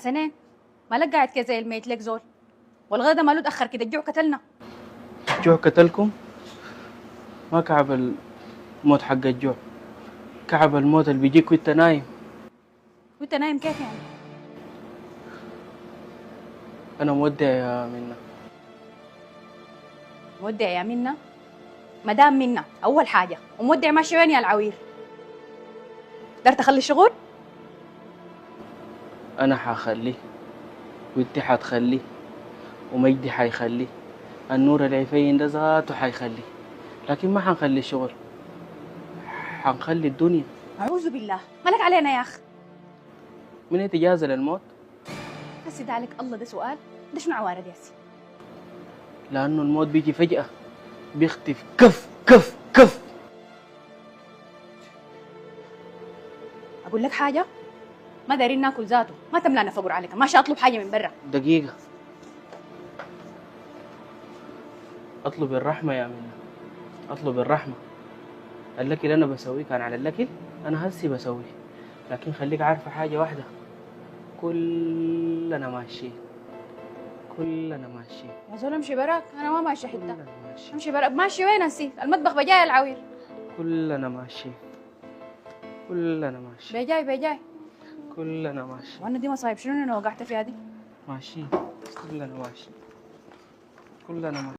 حسنين، مالك قاعد كده زي الميت لك زول؟ والغدا ماله اتأخر كده؟ الجوع قتلنا. الجوع قتلكم؟ ما كعب الموت حق الجوع، كعب الموت اللي بيجيك وانت نايم. وانت نايم كيف يعني؟ انا مودع يا منى. مودع يا منا؟ مدام منا أول حاجة، ومودع ماشي وين يا العوير؟ قدرت تخلي الشغل؟ انا حخليه، وانت حتخليه، ومجدي حيخليه، النور العفين ده ذاته حيخليه، لكن ما حنخلي الشغل، حنخلي الدنيا. أعوذ بالله، مالك علينا يا أخ؟ من يتجازى للموت؟ هسي ده عليك الله، ده سؤال؟ ده شنو عوارض يا سي؟ لانه الموت بيجي فجأة، بيختفي كف كف كف. أقول لك حاجة؟ ما دايرين ناكل ذاته، ما تملانا فقر عليك، ماشي أطلب حاجة من برا. دقيقة، اطلب الرحمة يا منى، اطلب الرحمة. الأكل اللي أنا بسويه كان على الأكل أنا هسي بسويه، لكن خليك عارفة حاجة واحدة، كلنا ماشيين، كلنا ماشيين، يا زول امشي براك، أنا ما ماشي حتة. كلنا ماشيين، امشي براك، ماشي وين هسي؟ المطبخ بجاي العوير. كلنا ماشيين، كلنا ماشيين، بجاي بجاي. كلنا ماشيين، وانا دي مصايب شنو انا وقعت فيها دي؟ ماشيين، كلنا ماشيين، كلنا ماشيين.